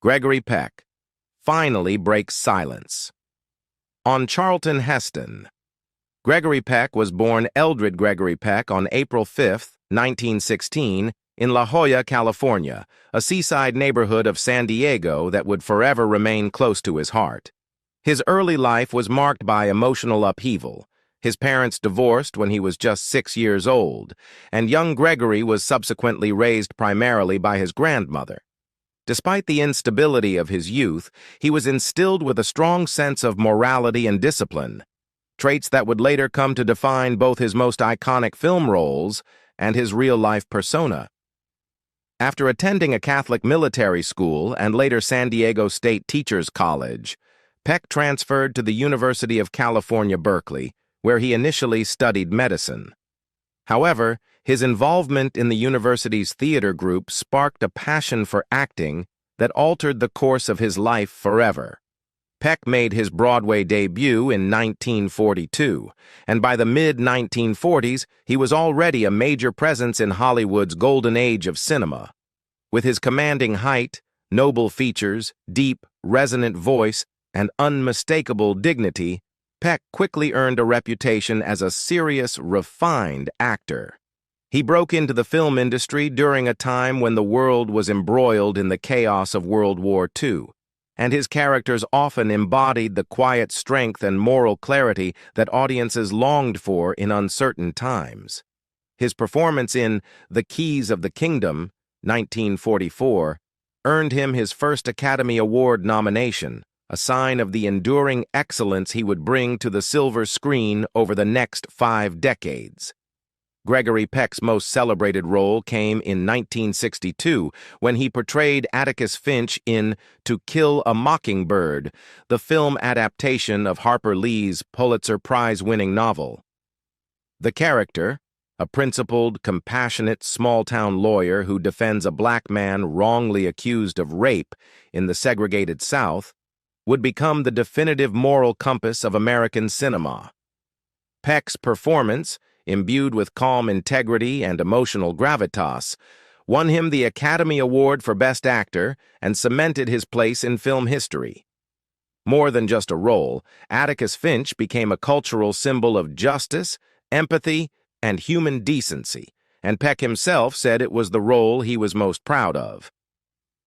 Gregory Peck finally breaks silence. On Charlton Heston. Gregory Peck was born Eldred Gregory Peck on April 5, 1916, in La Jolla, California, a seaside neighborhood of San Diego that would forever remain close to his heart. His early life was marked by emotional upheaval. His parents divorced when he was just 6 years old, and young Gregory was subsequently raised primarily by his grandmother. Despite the instability of his youth, he was instilled with a strong sense of morality and discipline, traits that would later come to define both his most iconic film roles and his real-life persona. After attending a Catholic military school and later San Diego State Teachers College, Peck transferred to the University of California, Berkeley, where he initially studied medicine. However, his involvement in the university's theater group sparked a passion for acting that altered the course of his life forever. Peck made his Broadway debut in 1942, and by the mid-1940s, he was already a major presence in Hollywood's golden age of cinema. With his commanding height, noble features, deep, resonant voice, and unmistakable dignity, Peck quickly earned a reputation as a serious, refined actor. He broke into the film industry during a time when the world was embroiled in the chaos of World War II, and his characters often embodied the quiet strength and moral clarity that audiences longed for in uncertain times. His performance in The Keys of the Kingdom, 1944, earned him his first Academy Award nomination, a sign of the enduring excellence he would bring to the silver screen over the next 5 decades. Gregory Peck's most celebrated role came in 1962 when he portrayed Atticus Finch in To Kill a Mockingbird, the film adaptation of Harper Lee's Pulitzer Prize-winning novel. The character, a principled, compassionate, small-town lawyer who defends a black man wrongly accused of rape in the segregated South, would become the definitive moral compass of American cinema. Peck's performance, imbued with calm integrity and emotional gravitas, won him the Academy Award for Best Actor and cemented his place in film history. More than just a role, Atticus Finch became a cultural symbol of justice, empathy, and human decency, and Peck himself said it was the role he was most proud of.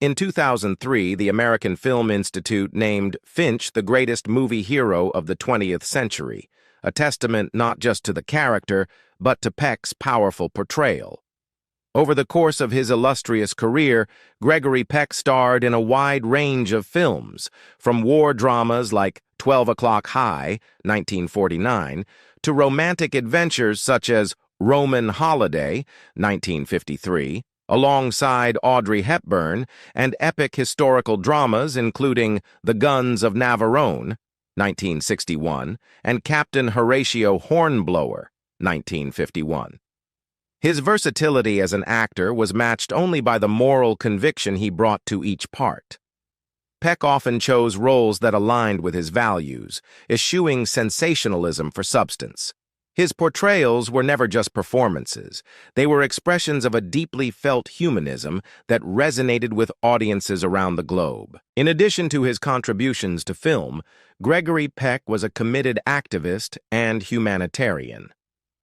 In 2003, the American Film Institute named Finch the greatest movie hero of the 20th century, a testament not just to the character, but to Peck's powerful portrayal. Over the course of his illustrious career, Gregory Peck starred in a wide range of films, from war dramas like 12 O'Clock High, 1949, to romantic adventures such as Roman Holiday, 1953, alongside Audrey Hepburn, and epic historical dramas including The Guns of Navarone, 1961, and Captain Horatio Hornblower, 1951. His versatility as an actor was matched only by the moral conviction he brought to each part. Peck often chose roles that aligned with his values, eschewing sensationalism for substance. His portrayals were never just performances. They were expressions of a deeply felt humanism that resonated with audiences around the globe. In addition to his contributions to film, Gregory Peck was a committed activist and humanitarian.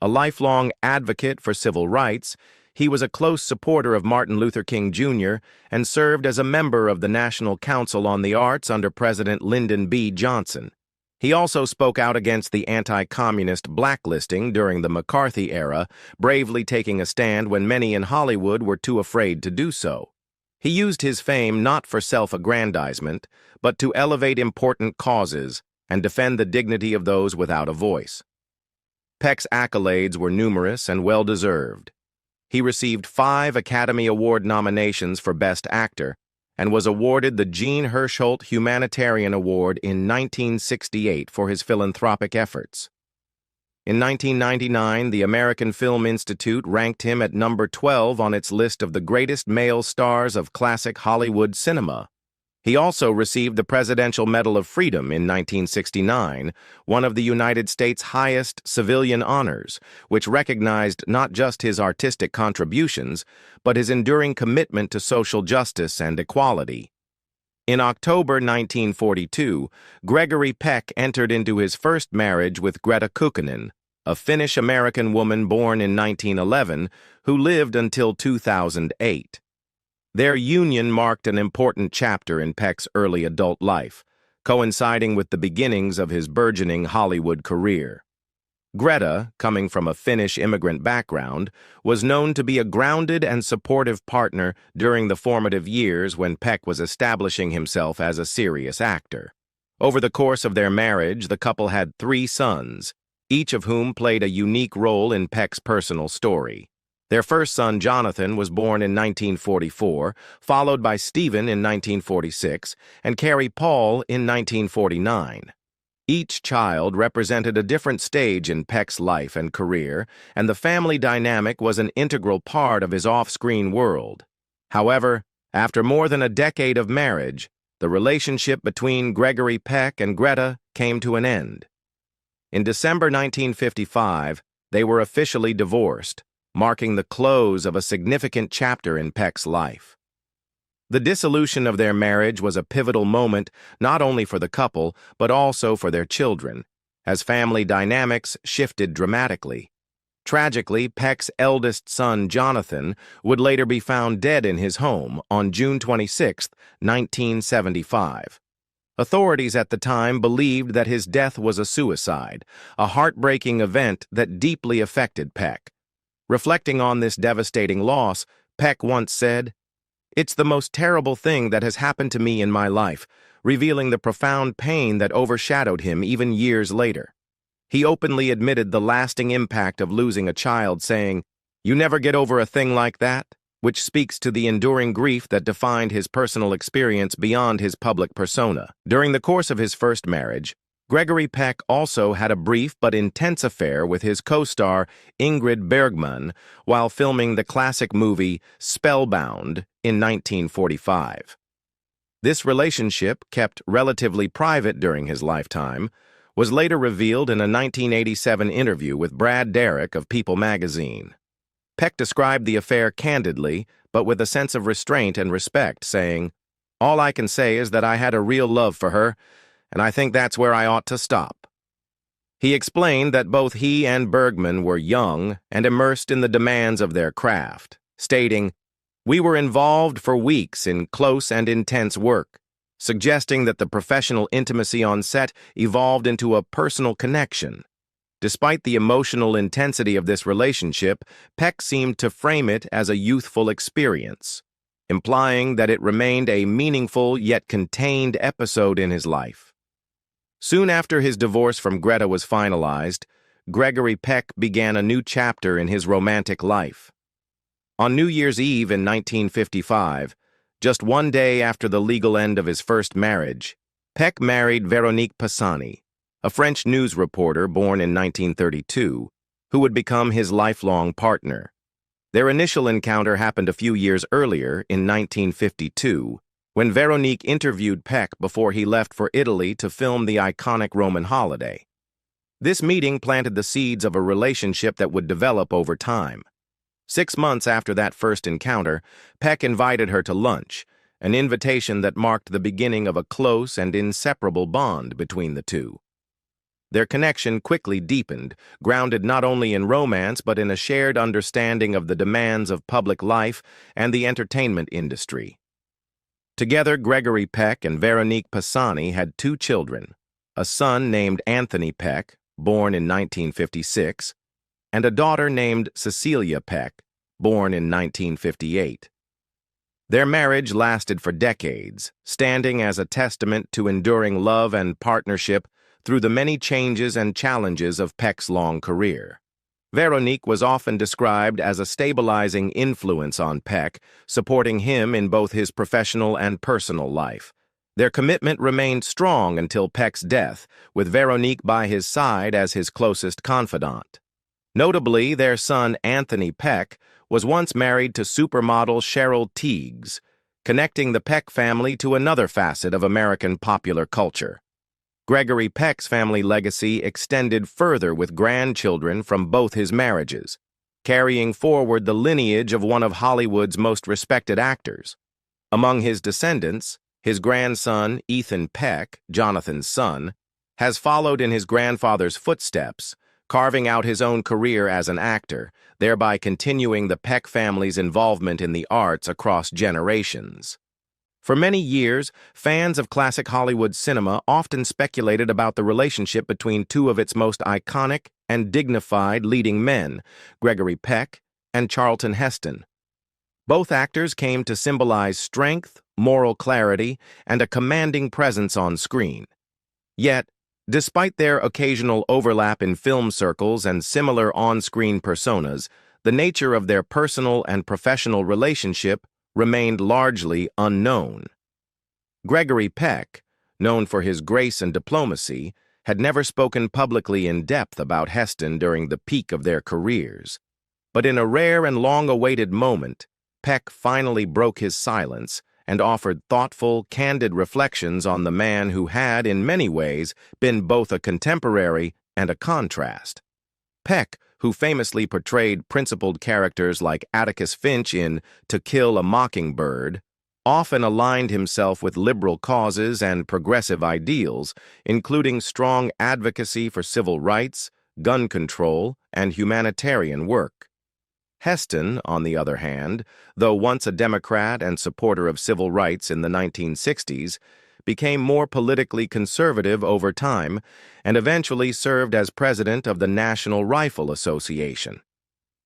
A lifelong advocate for civil rights, he was a close supporter of Martin Luther King Jr. and served as a member of the National Council on the Arts under President Lyndon B. Johnson. He also spoke out against the anti-communist blacklisting during the McCarthy era, bravely taking a stand when many in Hollywood were too afraid to do so. He used his fame not for self-aggrandizement, but to elevate important causes and defend the dignity of those without a voice. Peck's accolades were numerous and well-deserved. He received 5 Academy Award nominations for Best Actor, and was awarded the Jean Hersholt Humanitarian Award in 1968 for his philanthropic efforts. In 1999, the American Film Institute ranked him at number 12 on its list of the greatest male stars of classic Hollywood cinema. He also received the Presidential Medal of Freedom in 1969, one of the United States' highest civilian honors, which recognized not just his artistic contributions, but his enduring commitment to social justice and equality. In October 1942, Gregory Peck entered into his first marriage with Greta Kukkonen, a Finnish-American woman born in 1911 who lived until 2008. Their union marked an important chapter in Peck's early adult life, coinciding with the beginnings of his burgeoning Hollywood career. Greta, coming from a Finnish immigrant background, was known to be a grounded and supportive partner during the formative years when Peck was establishing himself as a serious actor. Over the course of their marriage, the couple had 3 sons, each of whom played a unique role in Peck's personal story. Their first son, Jonathan, was born in 1944, followed by Stephen in 1946, and Carrie Paul in 1949. Each child represented a different stage in Peck's life and career, and the family dynamic was an integral part of his off-screen world. However, after more than a decade of marriage, the relationship between Gregory Peck and Greta came to an end. In December 1955, they were officially divorced, marking the close of a significant chapter in Peck's life. The dissolution of their marriage was a pivotal moment not only for the couple, but also for their children, as family dynamics shifted dramatically. Tragically, Peck's eldest son, Jonathan, would later be found dead in his home on June 26, 1975. Authorities at the time believed that his death was a suicide, a heartbreaking event that deeply affected Peck. Reflecting on this devastating loss, Peck once said, "It's the most terrible thing that has happened to me in my life," revealing the profound pain that overshadowed him even years later. He openly admitted the lasting impact of losing a child, saying, "You never get over a thing like that," which speaks to the enduring grief that defined his personal experience beyond his public persona. During the course of his first marriage, Gregory Peck also had a brief but intense affair with his co-star Ingrid Bergman while filming the classic movie Spellbound in 1945. This relationship, kept relatively private during his lifetime, was later revealed in a 1987 interview with Brad Derrick of People magazine. Peck described the affair candidly, but with a sense of restraint and respect, saying, "All I can say is that I had a real love for her, and I think that's where I ought to stop." He explained that both he and Bergman were young and immersed in the demands of their craft, stating, "We were involved for weeks in close and intense work," suggesting that the professional intimacy on set evolved into a personal connection. Despite the emotional intensity of this relationship, Peck seemed to frame it as a youthful experience, implying that it remained a meaningful yet contained episode in his life. Soon after his divorce from Greta was finalized, Gregory Peck began a new chapter in his romantic life. On New Year's Eve in 1955, just one day after the legal end of his first marriage, Peck married Véronique Pisani, a French news reporter born in 1932, who would become his lifelong partner. Their initial encounter happened a few years earlier, in 1952, when Véronique interviewed Peck before he left for Italy to film the iconic Roman holiday. This meeting planted the seeds of a relationship that would develop over time. 6 months after that first encounter, Peck invited her to lunch, an invitation that marked the beginning of a close and inseparable bond between the two. Their connection quickly deepened, grounded not only in romance but in a shared understanding of the demands of public life and the entertainment industry. Together, Gregory Peck and Véronique Pisani had 2 children, a son named Anthony Peck, born in 1956, and a daughter named Cecilia Peck, born in 1958. Their marriage lasted for decades, standing as a testament to enduring love and partnership through the many changes and challenges of Peck's long career. Véronique was often described as a stabilizing influence on Peck, supporting him in both his professional and personal life. Their commitment remained strong until Peck's death, with Véronique by his side as his closest confidant. Notably, their son Anthony Peck was once married to supermodel Cheryl Tiegs, connecting the Peck family to another facet of American popular culture. Gregory Peck's family legacy extended further with grandchildren from both his marriages, carrying forward the lineage of one of Hollywood's most respected actors. Among his descendants, His grandson, Ethan Peck, Jonathan's son, has followed in his grandfather's footsteps, carving out his own career as an actor, thereby continuing the Peck family's involvement in the arts across generations. For many years, fans of classic Hollywood cinema often speculated about the relationship between two of its most iconic and dignified leading men, Gregory Peck and Charlton Heston. Both actors came to symbolize strength, moral clarity, and a commanding presence on screen. Yet, despite their occasional overlap in film circles and similar on-screen personas, the nature of their personal and professional relationship remained largely unknown. Gregory Peck, known for his grace and diplomacy, had never spoken publicly in depth about Heston during the peak of their careers. But in a rare and long-awaited moment, Peck finally broke his silence and offered thoughtful, candid reflections on the man who had, in many ways, been both a contemporary and a contrast. Peck, who famously portrayed principled characters like Atticus Finch in To Kill a Mockingbird, often aligned himself with liberal causes and progressive ideals, including strong advocacy for civil rights, gun control, and humanitarian work. Heston, on the other hand, though once a Democrat and supporter of civil rights in the 1960s, became more politically conservative over time and eventually served as president of the National Rifle Association.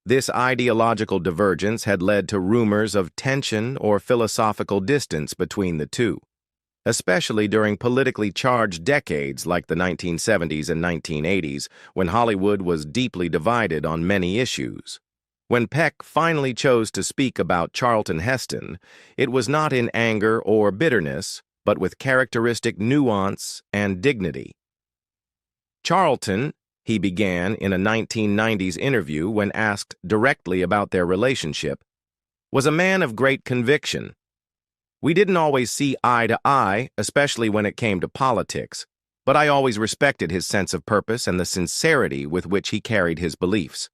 This ideological divergence had led to rumors of tension or philosophical distance between the two, especially during politically charged decades like the 1970s and 1980s, when Hollywood was deeply divided on many issues. When Peck finally chose to speak about Charlton Heston, it was not in anger or bitterness, but with characteristic nuance and dignity. Charlton, he began in a 1990s interview when asked directly about their relationship, was a man of great conviction. We didn't always see eye to eye, especially when it came to politics, but I always respected his sense of purpose and the sincerity with which he carried his beliefs.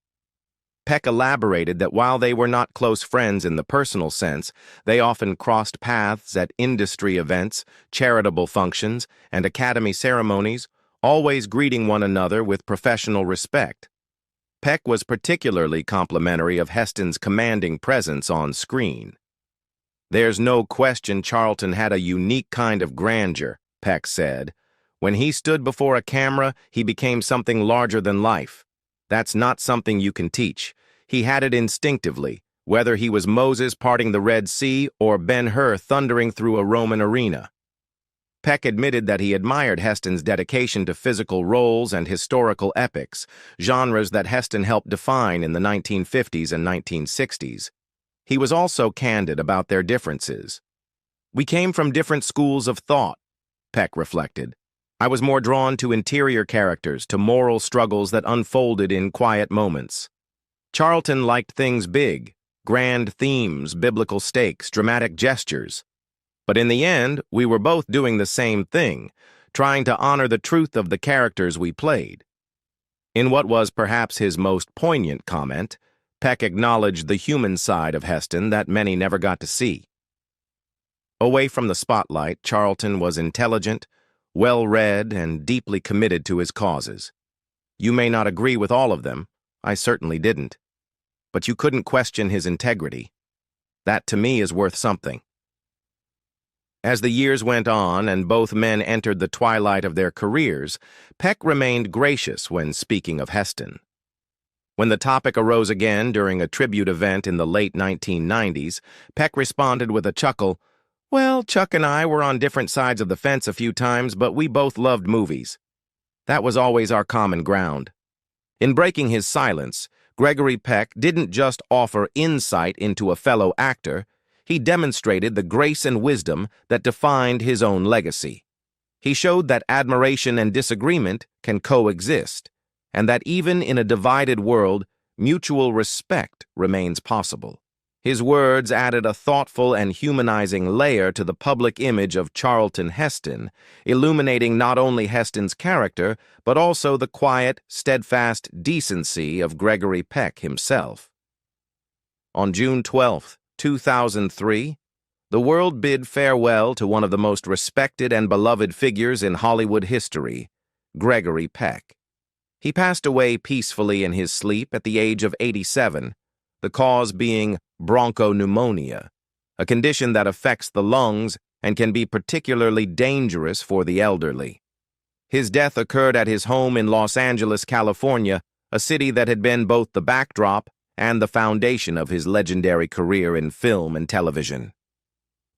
Peck elaborated that while they were not close friends in the personal sense, they often crossed paths at industry events, charitable functions, and academy ceremonies, always greeting one another with professional respect. Peck was particularly complimentary of Heston's commanding presence on screen. "There's no question Charlton had a unique kind of grandeur," Peck said. "When he stood before a camera, he became something larger than life. That's not something you can teach. He had it instinctively, whether he was Moses parting the Red Sea or Ben-Hur thundering through a Roman arena." Peck admitted that he admired Heston's dedication to physical roles and historical epics, genres that Heston helped define in the 1950s and 1960s. He was also candid about their differences. "We came from different schools of thought," Peck reflected. "I was more drawn to interior characters, to moral struggles that unfolded in quiet moments. Charlton liked things big, grand themes, biblical stakes, dramatic gestures. But in the end, we were both doing the same thing, trying to honor the truth of the characters we played." In what was perhaps his most poignant comment, Peck acknowledged the human side of Heston that many never got to see. Away from the spotlight, Charlton was intelligent, well-read, and deeply committed to his causes. You may not agree with all of them, I certainly didn't, but you couldn't question his integrity. That, to me, is worth something. As the years went on and both men entered the twilight of their careers, Peck remained gracious when speaking of Heston. When the topic arose again during a tribute event in the late 1990s, Peck responded with a chuckle, "Well, Chuck and I were on different sides of the fence a few times, but we both loved movies. That was always our common ground." In breaking his silence, Gregory Peck didn't just offer insight into a fellow actor, he demonstrated the grace and wisdom that defined his own legacy. He showed that admiration and disagreement can coexist, and that even in a divided world, mutual respect remains possible. His words added a thoughtful and humanizing layer to the public image of Charlton Heston, illuminating not only Heston's character, but also the quiet, steadfast decency of Gregory Peck himself. On June 12, 2003, the world bid farewell to one of the most respected and beloved figures in Hollywood history, Gregory Peck. He passed away peacefully in his sleep at the age of 87, the cause being bronchopneumonia, a condition that affects the lungs and can be particularly dangerous for the elderly. His death occurred at his home in Los Angeles, California, a city that had been both the backdrop and the foundation of his legendary career in film and television.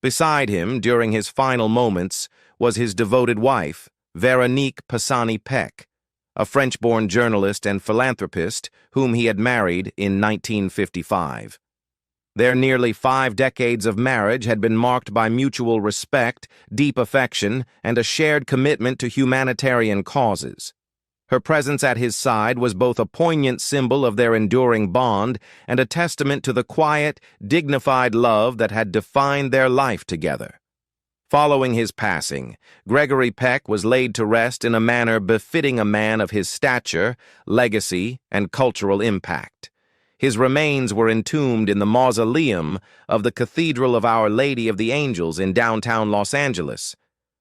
Beside him, during his final moments, was his devoted wife, Veronique Pisani-Peck, a French-born journalist and philanthropist whom he had married in 1955. Their nearly 5 decades of marriage had been marked by mutual respect, deep affection, and a shared commitment to humanitarian causes. Her presence at his side was both a poignant symbol of their enduring bond and a testament to the quiet, dignified love that had defined their life together. Following his passing, Gregory Peck was laid to rest in a manner befitting a man of his stature, legacy, and cultural impact. His remains were entombed in the mausoleum of the Cathedral of Our Lady of the Angels in downtown Los Angeles,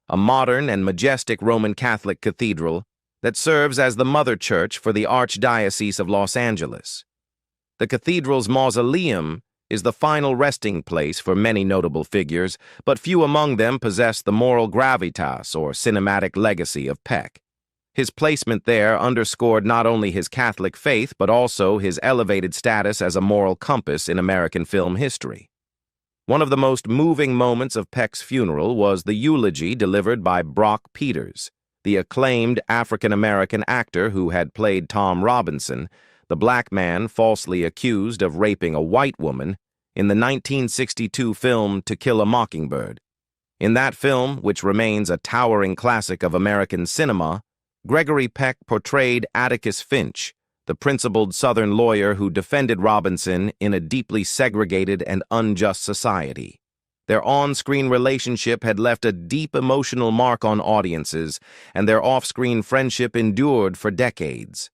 a modern and majestic Roman Catholic cathedral that serves as the mother church for the Archdiocese of Los Angeles. The cathedral's mausoleum is the final resting place for many notable figures, but few among them possess the moral gravitas or cinematic legacy of Peck. His placement there underscored not only his Catholic faith, but also his elevated status as a moral compass in American film history. One of the most moving moments of Peck's funeral was the eulogy delivered by Brock Peters, the acclaimed African-American actor who had played Tom Robinson, the black man falsely accused of raping a white woman in the 1962 film To Kill a Mockingbird. In that film, which remains a towering classic of American cinema, Gregory Peck portrayed Atticus Finch, the principled Southern lawyer who defended Robinson in a deeply segregated and unjust society. Their on-screen relationship had left a deep emotional mark on audiences, and their off-screen friendship endured for decades.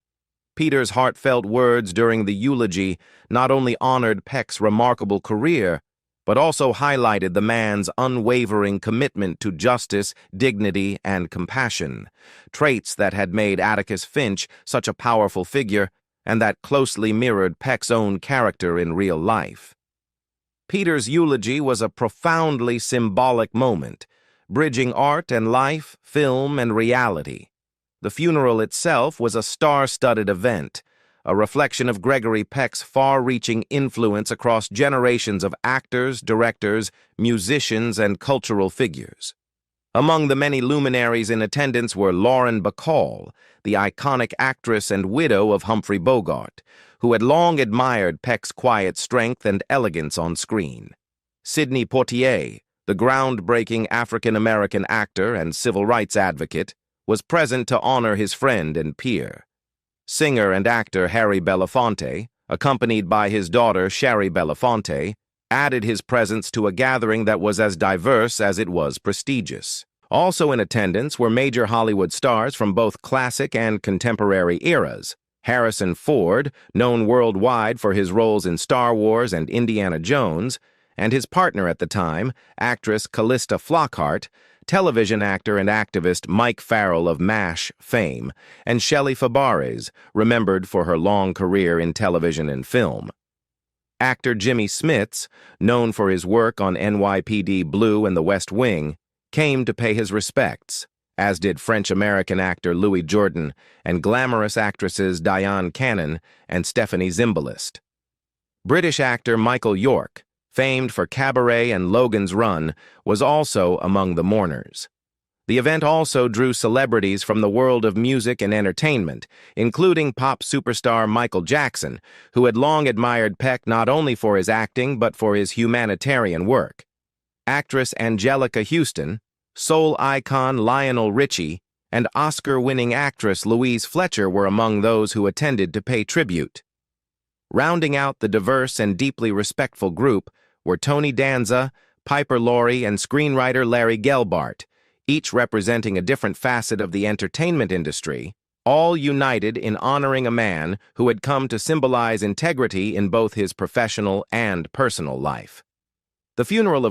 Peter's heartfelt words during the eulogy not only honored Peck's remarkable career, but also highlighted the man's unwavering commitment to justice, dignity, and compassion, traits that had made Atticus Finch such a powerful figure and that closely mirrored Peck's own character in real life. Peter's eulogy was a profoundly symbolic moment, bridging art and life, film and reality. The funeral itself was a star-studded event, a reflection of Gregory Peck's far-reaching influence across generations of actors, directors, musicians, and cultural figures. Among the many luminaries in attendance were Lauren Bacall, the iconic actress and widow of Humphrey Bogart, who had long admired Peck's quiet strength and elegance on screen. Sidney Poitier, the groundbreaking African-American actor and civil rights advocate, was present to honor his friend and peer. Singer and actor Harry Belafonte, accompanied by his daughter Shari Belafonte, added his presence to a gathering that was as diverse as it was prestigious. Also in attendance were major Hollywood stars from both classic and contemporary eras. Harrison Ford, known worldwide for his roles in Star Wars and Indiana Jones, and his partner at the time, actress Callista Flockhart, television actor and activist Mike Farrell of MASH fame, and Shelley Fabares, remembered for her long career in television and film. Actor Jimmy Smits, known for his work on NYPD Blue and The West Wing, came to pay his respects, as did French-American actor Louis Jourdan and glamorous actresses Diane Cannon and Stephanie Zimbalist. British actor Michael York, famed for Cabaret and Logan's Run, was also among the mourners. The event also drew celebrities from the world of music and entertainment, including pop superstar Michael Jackson, who had long admired Peck not only for his acting but for his humanitarian work. Actress Angelica Houston, soul icon Lionel Richie, and Oscar-winning actress Louise Fletcher were among those who attended to pay tribute. Rounding out the diverse and deeply respectful group were Tony Danza, Piper Laurie, and screenwriter Larry Gelbart, each representing a different facet of the entertainment industry, all united in honoring a man who had come to symbolize integrity in both his professional and personal life. The funeral of